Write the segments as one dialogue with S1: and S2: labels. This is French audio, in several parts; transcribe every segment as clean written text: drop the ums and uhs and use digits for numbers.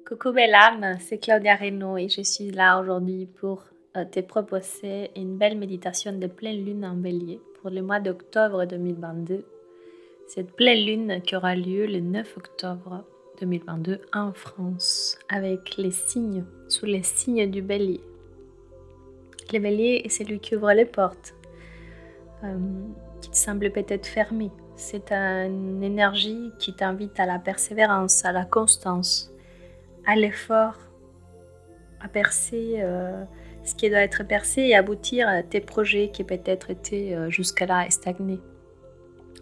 S1: Coucou belle âme, c'est Claudia Reynaud et je suis là aujourd'hui pour te proposer une belle méditation de pleine lune en bélier pour le mois d'octobre 2022. Cette pleine lune qui aura lieu le 9 octobre 2022 en France avec les signes, sous les signes du bélier. Le bélier est celui qui ouvre les portes, qui te semble peut-être fermée. C'est une énergie qui t'invite à la persévérance, à la constance, à l'effort, à percer ce qui doit être percé et aboutir à tes projets qui peut-être étaient jusque-là stagnés.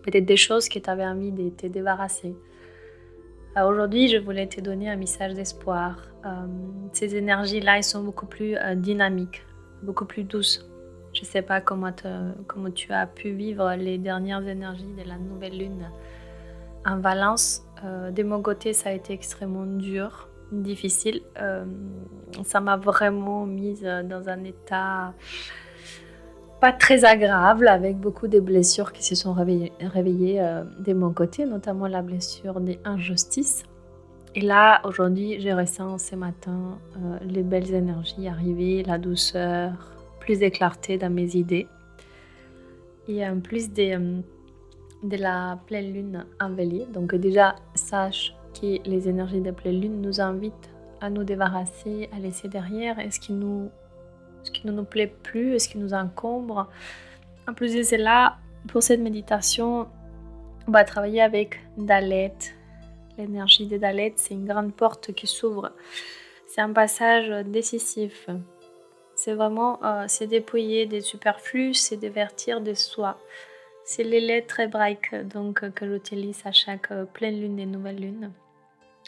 S1: Peut-être des choses que tu avais envie de te débarrasser. Aujourd'hui, je voulais te donner un message d'espoir. Ces énergies-là, elles sont beaucoup plus dynamiques, beaucoup plus douces. Je ne sais pas comment tu as pu vivre les dernières énergies de la nouvelle lune en Valence. De mon côté, ça a été extrêmement dur, difficile. Ça m'a vraiment mise dans un état pas très agréable, avec beaucoup de blessures qui se sont réveillées de mon côté, notamment la blessure des injustices. Et là, aujourd'hui, je ressens ce matin les belles énergies arriver, la douceur, plus de clarté dans mes idées. Et en plus de la pleine lune en bélier. Donc déjà, sache que les énergies de pleine lune nous invitent à nous débarrasser, à laisser derrière ce qui ne nous plaît plus, ce qui nous encombre. En plus de cela, pour cette méditation, on va travailler avec Dalet. L'énergie de Dalet, c'est une grande porte qui s'ouvre. C'est un passage décisif. C'est vraiment se dépouiller des superflus, c'est dévertir de soi. C'est les lettres hébraïques que j'utilise à chaque pleine lune et nouvelle lune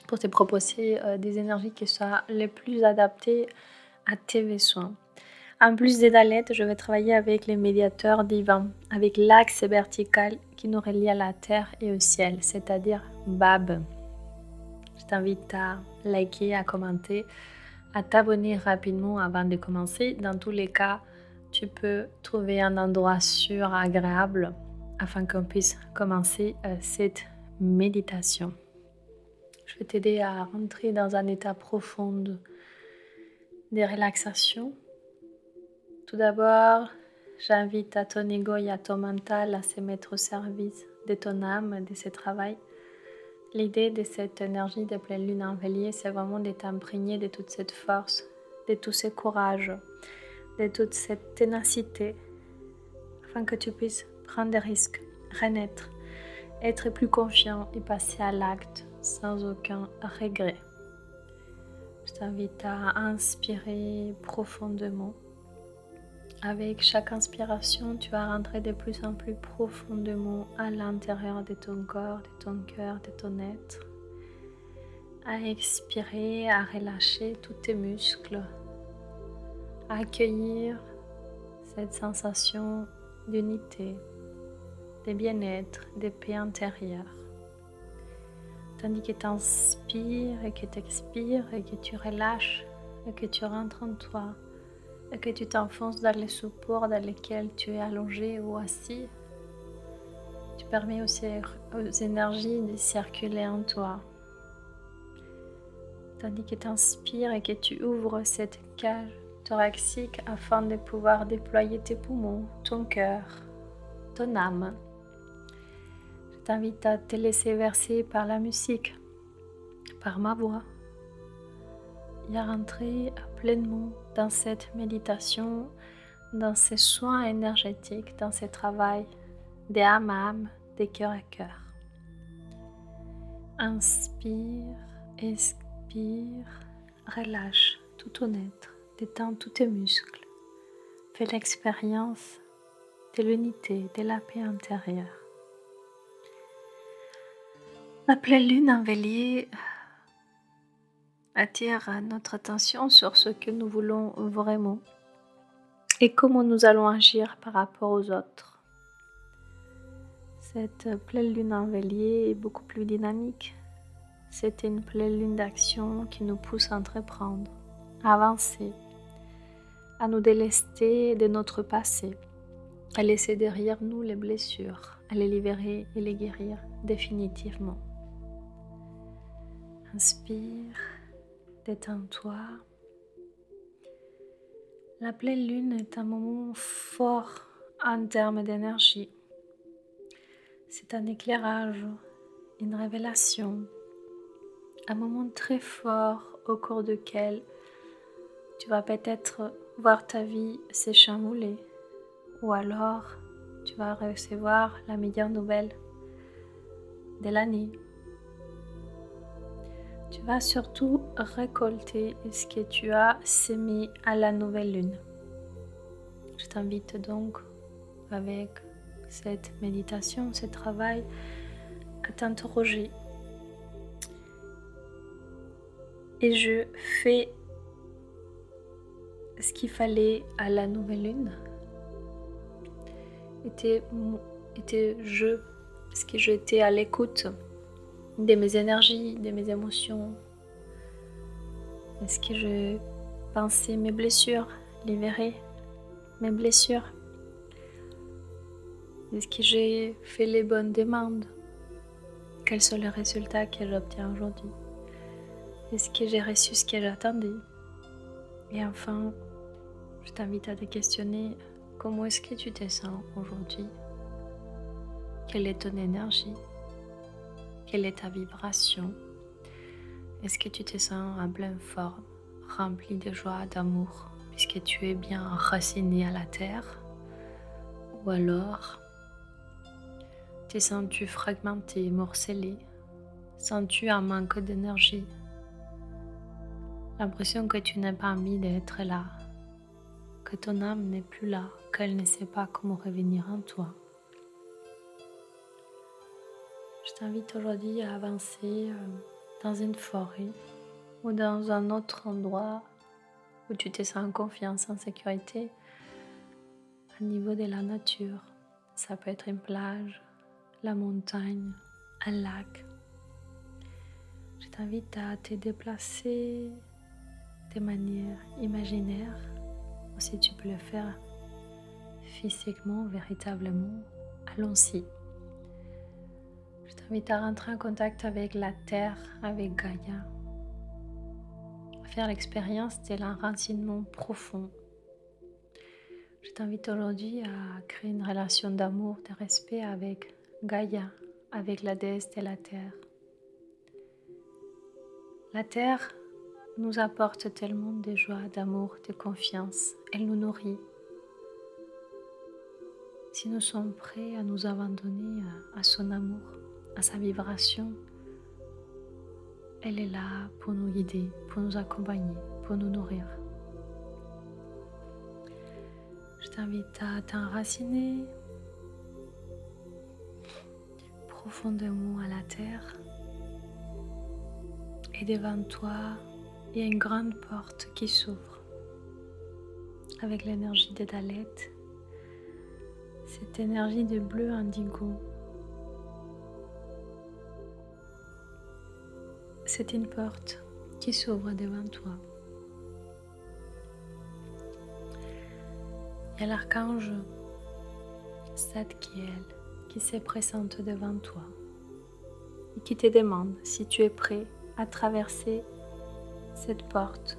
S1: pour te proposer des énergies qui soient les plus adaptées à tes besoins. En plus des dalettes, je vais travailler avec les médiateurs divins, avec l'axe vertical qui nous relie à la terre et au ciel, c'est-à-dire Bab. Je t'invite à liker, à commenter, à t'abonner rapidement avant de commencer. Dans tous les cas, tu peux trouver un endroit sûr, agréable, afin qu'on puisse commencer cette méditation. Je vais t'aider à rentrer dans un état profond de relaxation. Tout d'abord, j'invite à ton ego et à ton mental à se mettre au service de ton âme, de ce travail. L'idée de cette énergie de pleine lune en bélier, c'est vraiment de t'imprégner de toute cette force, de tout ce courage, de toute cette ténacité, afin que tu puisses prendre des risques, renaître, être plus confiant et passer à l'acte sans aucun regret. Je t'invite à inspirer profondément. Avec chaque inspiration, tu vas rentrer de plus en plus profondément à l'intérieur de ton corps, de ton cœur, de ton être. À expirer, à relâcher tous tes muscles, à accueillir cette sensation d'unité, de bien-être, de paix intérieure. Tandis que tu inspires et que tu expires et que tu relâches et que tu rentres en toi et que tu t'enfonces dans les supports dans lesquels tu es allongé ou assis, tu permets aussi aux énergies de circuler en toi. Tandis que tu inspires et que tu ouvres cette cage thoracique afin de pouvoir déployer tes poumons, ton cœur, ton âme. Je t'invite à te laisser verser par la musique, par ma voix, et à rentrer pleinement dans cette méditation, dans ces soins énergétiques, dans ce travail d'âme à âme, de cœur à cœur. Inspire, expire, relâche tout ton être, détends tous tes muscles. Fais l'expérience de l'unité, de la paix intérieure. La pleine lune en bélier attire notre attention sur ce que nous voulons vraiment et comment nous allons agir par rapport aux autres. Cette pleine lune en bélier est beaucoup plus dynamique. C'est une pleine lune d'action qui nous pousse à entreprendre, à avancer, à nous délester de notre passé, à laisser derrière nous les blessures, à les libérer et les guérir définitivement. Inspire, détends-toi. La pleine lune est un moment fort en termes d'énergie. C'est un éclairage, une révélation, un moment très fort au cours duquel tu vas peut-être voir ta vie s'échambouler ou alors tu vas recevoir la meilleure nouvelle de l'année. Tu vas surtout récolter ce que tu as semé à la nouvelle lune. Je t'invite donc avec cette méditation, ce travail, à t'interroger. Et je fais ce qu'il fallait à la nouvelle lune. Est-ce que j'étais à l'écoute de mes énergies, de mes émotions? Est-ce que je pensais mes blessures, libérer mes blessures? Est-ce que j'ai fait les bonnes demandes? Quels sont les résultats que j'obtiens aujourd'hui? Est-ce que j'ai reçu ce que j'attendais? Et enfin, je t'invite à te questionner, comment est-ce que tu te sens aujourd'hui? Quelle est ton énergie? Quelle est ta vibration? Est-ce que tu te sens en pleine forme, rempli de joie, d'amour, puisque tu es bien enraciné à la terre? Ou alors, te sens-tu fragmenté, morcelé? Sens-tu un manque d'énergie? L'impression que tu n'as pas envie d'être là, que ton âme n'est plus là, qu'elle ne sait pas comment revenir en toi. Je t'invite aujourd'hui à avancer dans une forêt ou dans un autre endroit où tu te sens en confiance, en sécurité, au niveau de la nature. Ça peut être une plage, la montagne, un lac. Je t'invite à te déplacer de manière imaginaire, ou si tu peux le faire physiquement, véritablement, allons-y. Je t'invite à rentrer en contact avec la terre, avec Gaïa, à faire l'expérience de l'enracinement profond. Je t'invite aujourd'hui à créer une relation d'amour, de respect avec Gaïa, avec la déesse de la terre. La terre nous apporte tellement de joie, d'amour, de confiance. Elle nous nourrit. Si nous sommes prêts à nous abandonner à son amour, à sa vibration, elle est là pour nous guider, pour nous accompagner, pour nous nourrir. Je t'invite à t'enraciner profondément à la terre. Et devant toi, il y a une grande porte qui s'ouvre avec l'énergie de Dalet, cette énergie de bleu indigo. C'est une porte qui s'ouvre devant toi. Il y a l'archange Zadkiel qui se présente devant toi et qui te demande si tu es prêt à traverser cette porte,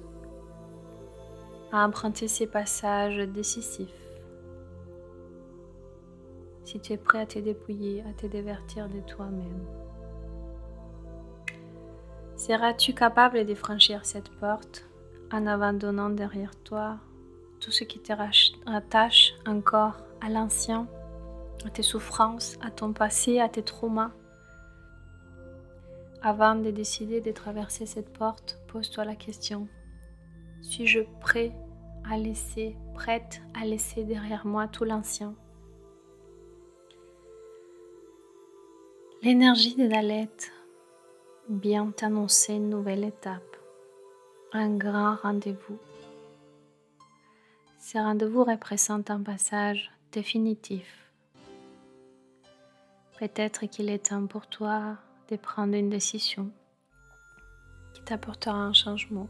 S1: à emprunter ces passages décisifs. Si tu es prêt à te dépouiller, à te dévertir de toi-même. Seras-tu capable de franchir cette porte en abandonnant derrière toi tout ce qui te rattache encore à l'ancien, à tes souffrances, à ton passé, à tes traumas? Avant de décider de traverser cette porte, pose-toi la question: suis-je prête à laisser derrière moi tout l'ancien? L'énergie de Dalet vient t'annoncer une nouvelle étape, un grand rendez-vous. Ce rendez-vous représente un passage définitif. Peut-être qu'il est temps pour toi de prendre une décision qui t'apportera un changement.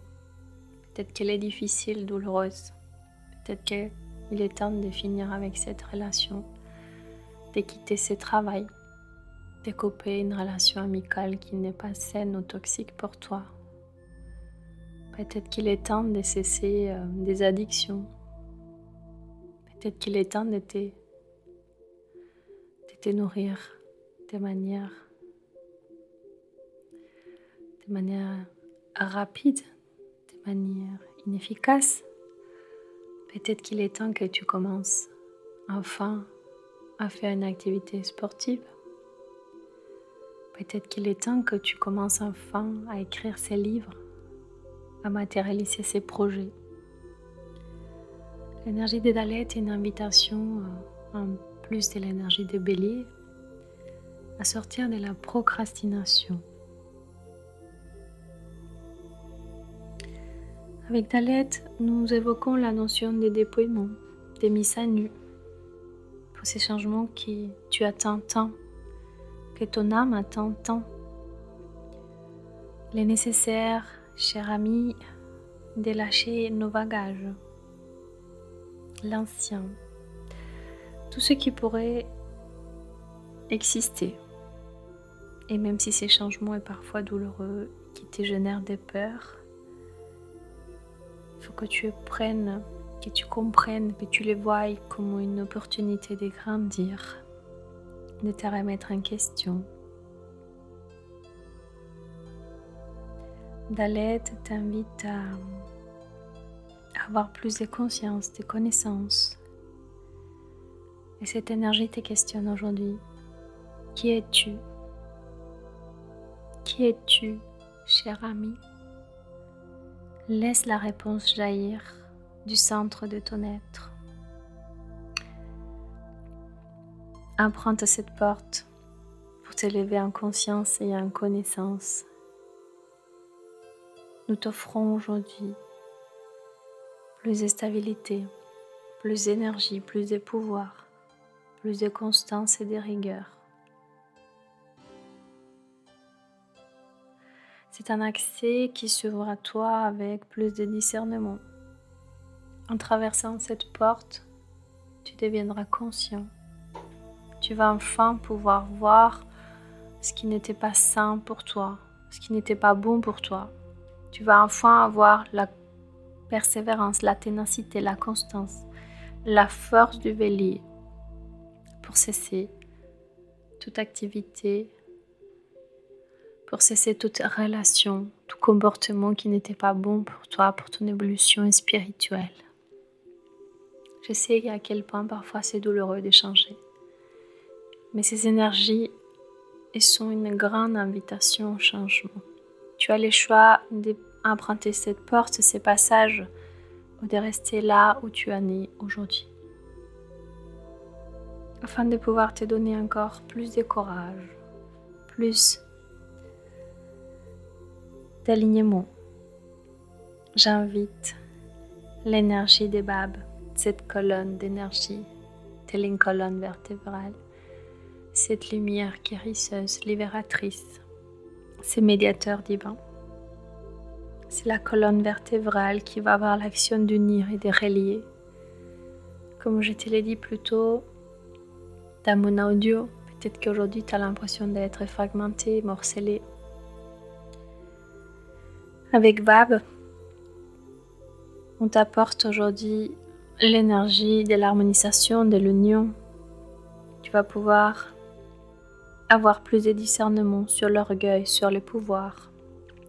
S1: Peut-être qu'elle est difficile, douloureuse. Peut-être qu'il est temps de finir avec cette relation, de quitter ce travail, de couper une relation amicale qui n'est pas saine ou toxique pour toi. Peut-être qu'il est temps de cesser des addictions. Peut-être qu'il est temps de te nourrir de manière rapide, de manière inefficace. Peut-être qu'il est temps que tu commences enfin à faire une activité sportive. Peut-être qu'il est temps que tu commences enfin à écrire ces livres, à matérialiser ces projets. L'énergie de Dalet est une invitation, en plus de l'énergie de Bélier, à sortir de la procrastination. Avec Dalet, nous évoquons la notion de dépouillement, de mise à nu, pour ces changements que tu attends tant, que ton âme attend tant. Il est nécessaire, cher ami, de lâcher nos bagages, l'ancien, tout ce qui pourrait exister. Et même si ces changements sont parfois douloureux, qui te génèrent des peurs, il faut que tu apprennes, que tu comprennes, que tu les voies comme une opportunité de grandir, de te remettre en question. Dalet t'invite à avoir plus de conscience, de connaissances. Et cette énergie te questionne aujourd'hui. Qui es-tu? Qui es-tu, cher ami? Laisse la réponse jaillir du centre de ton être. Emprunte cette porte pour t'élever en conscience et en connaissance. Nous t'offrons aujourd'hui plus de stabilité, plus d'énergie, plus de pouvoir, plus de constance et de rigueur. C'est un accès qui s'ouvre à toi avec plus de discernement. En traversant cette porte, tu deviendras conscient. Tu vas enfin pouvoir voir ce qui n'était pas sain pour toi, ce qui n'était pas bon pour toi. Tu vas enfin avoir la persévérance, la ténacité, la constance, la force du bélier pour cesser toute activité, pour cesser toute relation, tout comportement qui n'était pas bon pour toi, pour ton évolution spirituelle. Je sais à quel point parfois c'est douloureux de changer, mais ces énergies sont une grande invitation au changement. Tu as le choix d'emprunter cette porte, ces passages, ou de rester là où tu en es aujourd'hui, afin de pouvoir te donner encore plus de courage, plus d'alignement. J'invite l'énergie des Babs, cette colonne d'énergie, telle une colonne vertébrale, cette lumière guérisseuse, libératrice, ces médiateurs divins. C'est la colonne vertébrale qui va avoir l'action d'unir et de relier. Comme je te l'ai dit plus tôt dans mon audio, peut-être qu'aujourd'hui tu as l'impression d'être fragmenté, morcelé. Avec Bab, on t'apporte aujourd'hui l'énergie de l'harmonisation, de l'union. Tu vas pouvoir avoir plus de discernement sur l'orgueil, sur le pouvoir,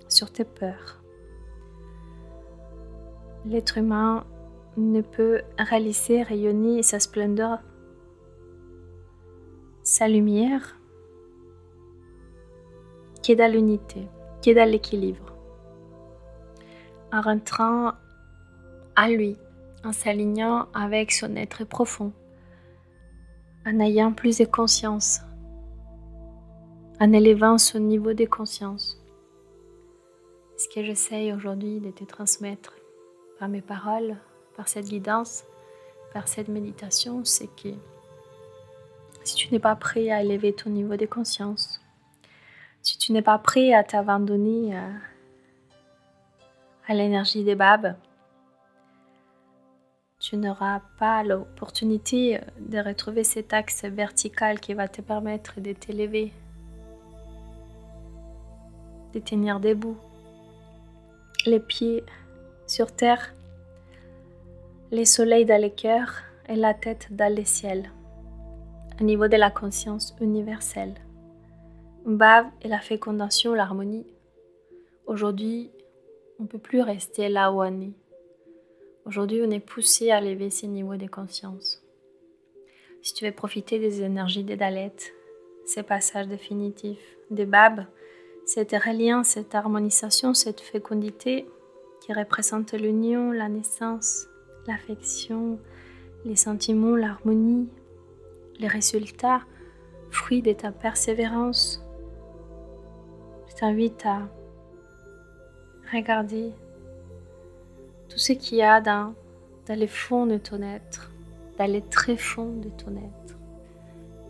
S1: sur tes peurs. L'être humain ne peut réaliser, rayonner sa splendeur, sa lumière, qui est dans l'unité, qui est dans l'équilibre. En rentrant à lui, en s'alignant avec son être profond, en ayant plus de conscience, en élevant son niveau de conscience. Ce que j'essaye aujourd'hui de te transmettre par mes paroles, par cette guidance, par cette méditation, c'est que si tu n'es pas prêt à élever ton niveau de conscience, si tu n'es pas prêt à t'abandonner à l'énergie des Babs, tu n'auras pas l'opportunité de retrouver cet axe vertical qui va te permettre de t'élever, de tenir debout, les pieds sur terre, les soleils dans les cœurs et la tête dans les ciels, au niveau de la conscience universelle. Bhav et la fécondation, l'harmonie. Aujourd'hui, on ne peut plus rester là où on est. Aujourd'hui, on est poussé à élever ces niveaux de conscience. Si tu veux profiter des énergies des Dalets, ces passages définitifs des Bab, cette reliance, cette harmonisation, cette fécondité qui représente l'union, la naissance, l'affection, les sentiments, l'harmonie, les résultats, fruits de ta persévérance. Je t'invite à regarder tout ce qu'il y a dans les fonds de ton être, dans les tréfonds de ton être,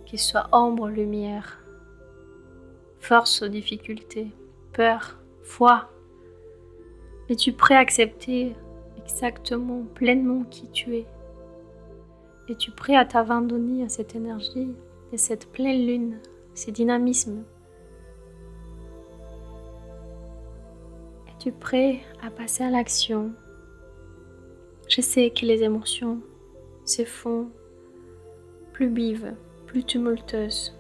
S1: qu'il soit ombre, lumière, force ou difficulté, peur, foi. Es-tu prêt à accepter exactement, pleinement qui tu es? Es-tu prêt à t'abandonner à cette énergie et cette pleine lune, ce dynamisme? Es-tu prêt à passer à l'action? Je sais que les émotions se font plus vives, plus tumultueuses,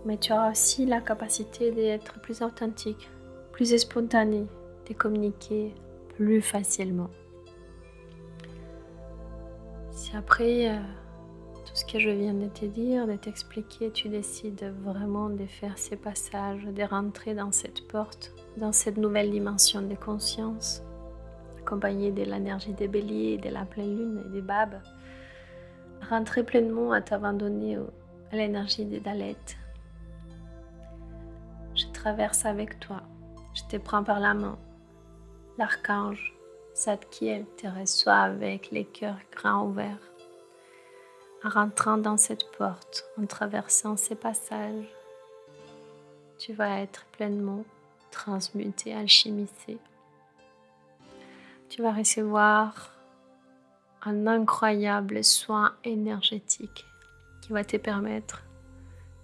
S1: mais tu auras aussi la capacité d'être plus authentique, plus spontané, de communiquer plus facilement. Si après tout ce que je viens de te dire, de t'expliquer, tu décides vraiment de faire ces passages, de rentrer dans cette porte, dans cette nouvelle dimension de conscience, accompagnée de l'énergie des béliers, de la pleine lune et des babes, rentrer pleinement à t'abandonner à l'énergie des Dalets. Je traverse avec toi, je te prends par la main. L'archange Zadkiel te reçoit avec les cœurs grands ouverts. En rentrant dans cette porte, en traversant ces passages, tu vas être pleinement transmuté, alchimisé. Tu vas recevoir un incroyable soin énergétique qui va te permettre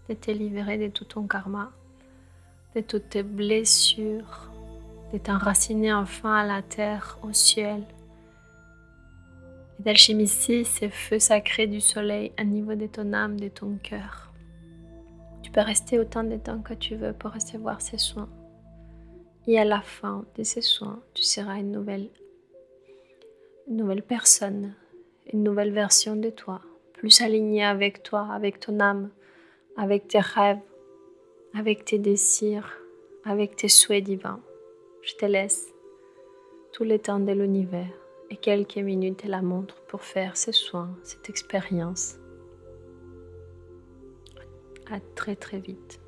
S1: de te libérer de tout ton karma, de toutes tes blessures, de t'enraciner enfin à la terre, au ciel, et d'alchimiser ces feux sacrés du soleil au niveau de ton âme, de ton cœur. Tu peux rester autant de temps que tu veux pour recevoir ces soins. Et à la fin de ces soins, tu seras une nouvelle personne, une nouvelle version de toi, plus alignée avec toi, avec ton âme, avec tes rêves, avec tes désirs, avec tes souhaits divins. Je te laisse tout le temps de l'univers et quelques minutes à la montre pour faire ces soins, cette expérience. À très très vite.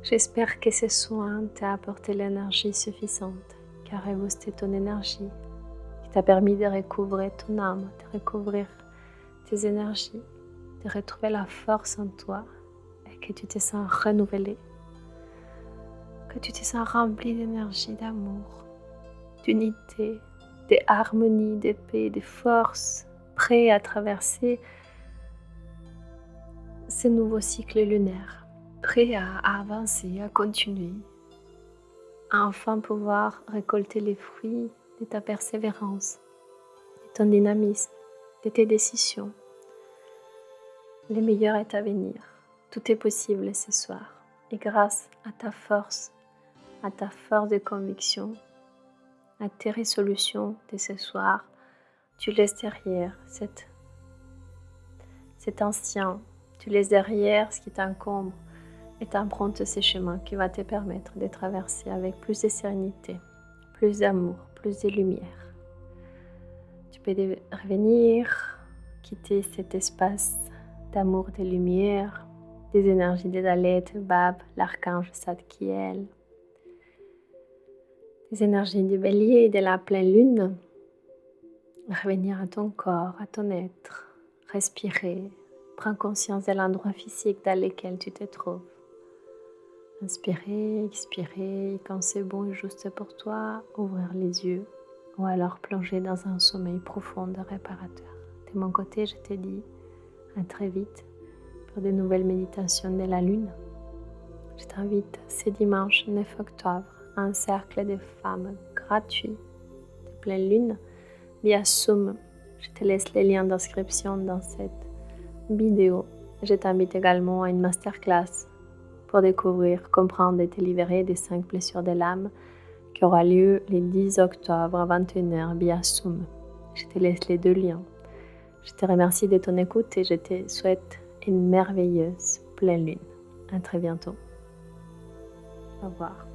S1: J'espère que ce soin t'a apporté l'énergie suffisante, qui a reboosté ton énergie, qui t'a permis de recouvrir ton âme, de recouvrir tes énergies, de retrouver la force en toi et que tu te sens renouvelé, que tu te sens rempli d'énergie, d'amour, d'unité, de harmonie, de paix, de force, prêt à traverser ce nouveau cycle lunaire, prêt à avancer, à continuer, à enfin pouvoir récolter les fruits de ta persévérance, de ton dynamisme, de tes décisions. Le meilleur est à venir. Tout est possible ce soir. Et grâce à ta force de conviction, à tes résolutions de ce soir, tu laisses derrière cet ancien, tu laisses derrière ce qui t'encombre et t'empruntes ce chemin qui va te permettre de traverser avec plus de sérénité, plus d'amour, plus de lumière. Tu peux revenir, quitter cet espace d'amour, de lumière, des énergies de Dalet, Bab, l'archange Zadkiel, des énergies du Bélier et de la pleine lune. Revenir à ton corps, à ton être, respirer, prends conscience de l'endroit physique dans lequel tu te trouves. Inspirer, expirer, et quand c'est bon et juste pour toi, ouvrir les yeux ou alors plonger dans un sommeil profond et réparateur. De mon côté, je te dis à très vite pour de nouvelles méditations de la lune. Je t'invite ce dimanche 9 octobre à un cercle de femmes gratuit de pleine lune via Zoom. Je te laisse les liens d'inscription dans cette vidéo. Je t'invite également à une masterclass pour découvrir, comprendre et te libérer des 5 blessures de l'âme qui aura lieu le 10 octobre à 21h via Zoom. Je te laisse les 2 liens. Je te remercie de ton écoute et je te souhaite une merveilleuse pleine lune. À très bientôt. Au revoir.